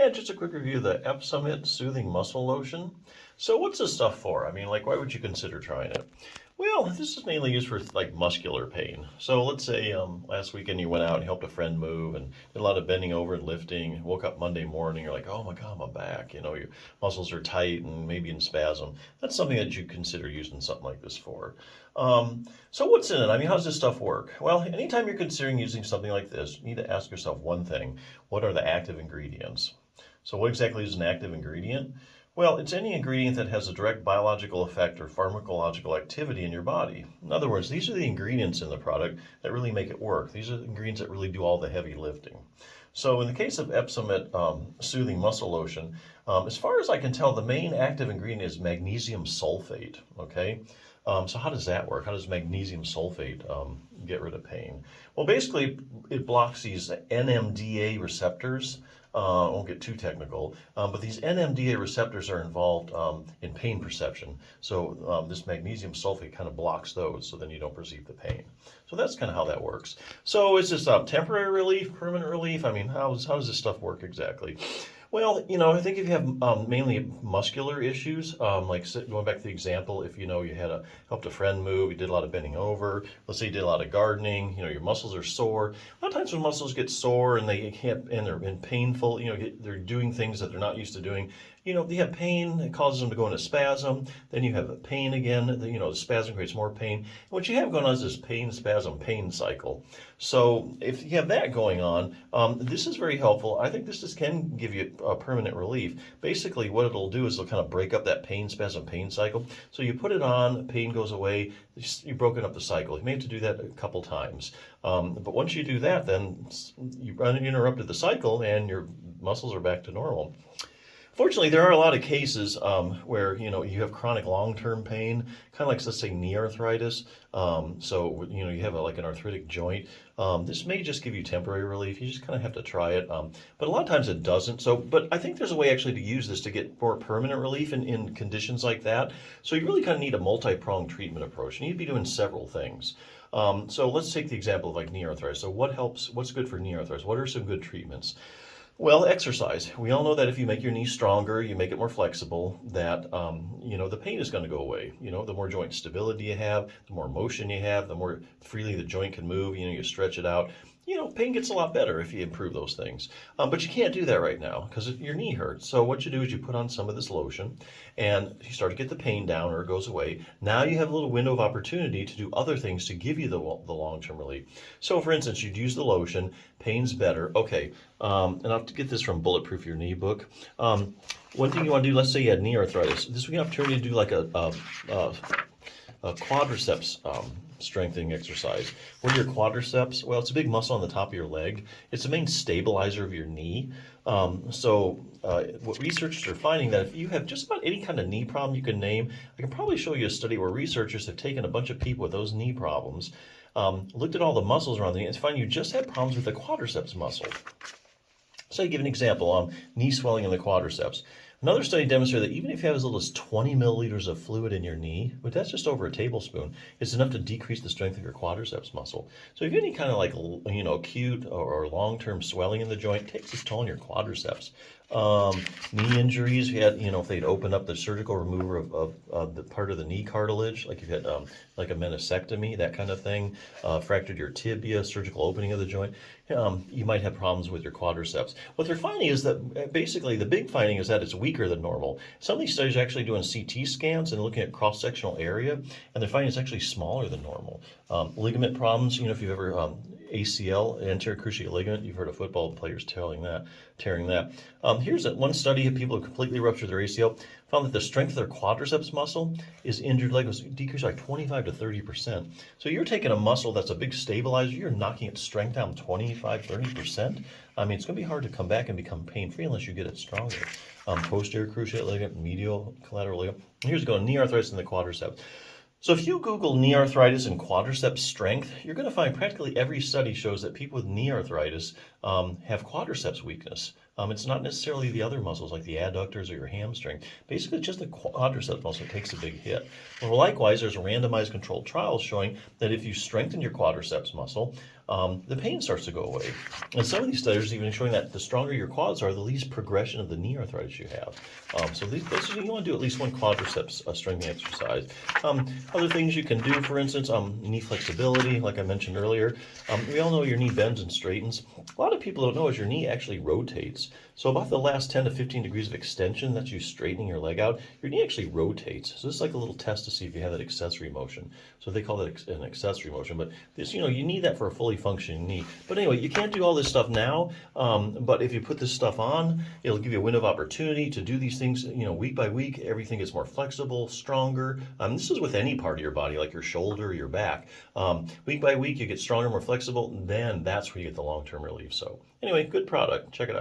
And just a quick review of the Epsom-It Soothing Muscle Lotion. So what's this stuff for? I mean, like, why would you consider trying it? Well, this is mainly used for like muscular pain. So let's say last weekend you went out and helped a friend move and did a lot of bending over and lifting. Woke up Monday morning, you're like, oh my God, my back. You know, your muscles are tight and maybe in spasm. That's something that you consider using something like this for. So what's in it? I mean, how does this stuff work? Well, anytime you're considering using something like this, you need to ask yourself one thing. What are the active ingredients? So what exactly is an active ingredient? Well, it's any ingredient that has a direct biological effect or pharmacological activity in your body. In other words, these are the ingredients in the product that really make it work. These are the ingredients that really do all the heavy lifting. So in the case of Epsom-It Soothing Muscle Lotion, as far as I can tell, the main active ingredient is magnesium sulfate, okay? So how does that work? How does magnesium sulfate get rid of pain? Well, basically, it blocks these NMDA receptors. I won't get too technical, but these NMDA receptors are involved in pain perception. So this magnesium sulfate kind of blocks those, so then you don't perceive the pain. So that's kind of how that works. So is this temporary relief, permanent relief? I mean, how does this stuff work exactly? Well, you know, I think if you have mainly muscular issues, like going back to the example, if you know you helped a friend move, you did a lot of bending over, let's say you did a lot of gardening, you know, your muscles are sore. A lot of times when muscles get sore and they can't, and they're painful, you know, they're doing things that they're not used to doing. You know, they have pain, it causes them to go into spasm, then you have pain again, you know, the spasm creates more pain. And what you have going on is this pain, spasm, pain cycle. So if you have that going on, this is very helpful. I think this can give you a permanent relief. Basically, what it'll do is it'll kind of break up that pain, spasm, pain cycle. So you put it on, pain goes away, you've broken up the cycle. You may have to do that a couple times. But once you do that, then you've interrupted the cycle and your muscles are back to normal. Fortunately, there are a lot of cases where, you know, you have chronic long-term pain, kind of like, let's say, knee arthritis. So, you know, you have like an arthritic joint. This may just give you temporary relief. You just kind of have to try it. But a lot of times it doesn't. So, but I think there's a way actually to use this to get more permanent relief in conditions like that. So you really kind of need a multi-pronged treatment approach. You need to be doing several things. So let's take the example of like knee arthritis. So what's good for knee arthritis? What are some good treatments? Well, exercise. We all know that if you make your knee stronger, you make it more flexible, that, you know, the pain is going to go away. You know, the more joint stability you have, the more motion you have, the more freely the joint can move, you know, you stretch it out. You know, pain gets a lot better if you improve those things. But you can't do that right now because your knee hurts. So what you do is you put on some of this lotion and you start to get the pain down or it goes away. Now you have a little window of opportunity to do other things to give you the long-term relief. So for instance, you'd use the lotion, pain's better. Okay, and I'll get this from Bulletproof Your Knee book. One thing you want to do, let's say you had knee arthritis. This would be an opportunity to do like a quadriceps strengthening exercise. What are your quadriceps? Well, it's a big muscle on the top of your leg. It's the main stabilizer of your knee. What researchers are finding that if you have just about any kind of knee problem you can name, I can probably show you a study where researchers have taken a bunch of people with those knee problems, looked at all the muscles around the knee, and find you just had problems with the quadriceps muscle. So I give an example, knee swelling in the quadriceps. Another study demonstrated that even if you have as little as 20 milliliters of fluid in your knee, but that's just over a tablespoon, it's enough to decrease the strength of your quadriceps muscle. So if you have any kind of like, you know, acute or long-term swelling in the joint, it takes its toll on your quadriceps. Knee injuries, if you had, you know, if they'd open up the surgical remover of the part of the knee cartilage, like if you had like a meniscectomy, that kind of thing, fractured your tibia, surgical opening of the joint, you might have problems with your quadriceps. What they're finding is that basically the big finding is that it's weaker than normal. Some of these studies are actually doing CT scans and looking at cross-sectional area, and they're finding it's actually smaller than normal. Ligament problems, you know, if you've ever ACL, anterior cruciate ligament. You've heard of football players tearing that. Here's one study of people who completely ruptured their ACL, found that the strength of their quadriceps muscle is injured leg was decreased by 25 to 30%. So you're taking a muscle that's a big stabilizer, you're knocking its strength down 25, 30%. I mean, it's going to be hard to come back and become pain-free unless you get it stronger. Posterior cruciate ligament, medial collateral ligament. Here's going knee arthritis in the quadriceps. So if you Google knee arthritis and quadriceps strength, you're going to find practically every study shows that people with knee arthritis have quadriceps weakness. It's not necessarily the other muscles like the adductors or your hamstring. Basically, it's just the quadriceps muscle takes a big hit. Well, likewise, there's randomized controlled trials showing that if you strengthen your quadriceps muscle, the pain starts to go away. And some of these studies are even showing that the stronger your quads are, the least progression of the knee arthritis you have. So basically you want to do at least one quadriceps strengthening exercise. Other things you can do, for instance, knee flexibility, like I mentioned earlier. We all know your knee bends and straightens. A lot of people don't know is your knee actually rotates. So about the last 10 to 15 degrees of extension, that's you straightening your leg out, your knee actually rotates. So this is like a little test to see if you have that accessory motion. So they call that an accessory motion, but this, you need that for a fully functioning knee. But anyway, you can't do all this stuff now, but if you put this stuff on, it'll give you a window of opportunity to do these things, week by week. Everything gets more flexible, stronger. This is with any part of your body, like your shoulder, your back. Week by week, you get stronger, more flexible, then that's where you get the long-term relief. So anyway, good product. Check it out.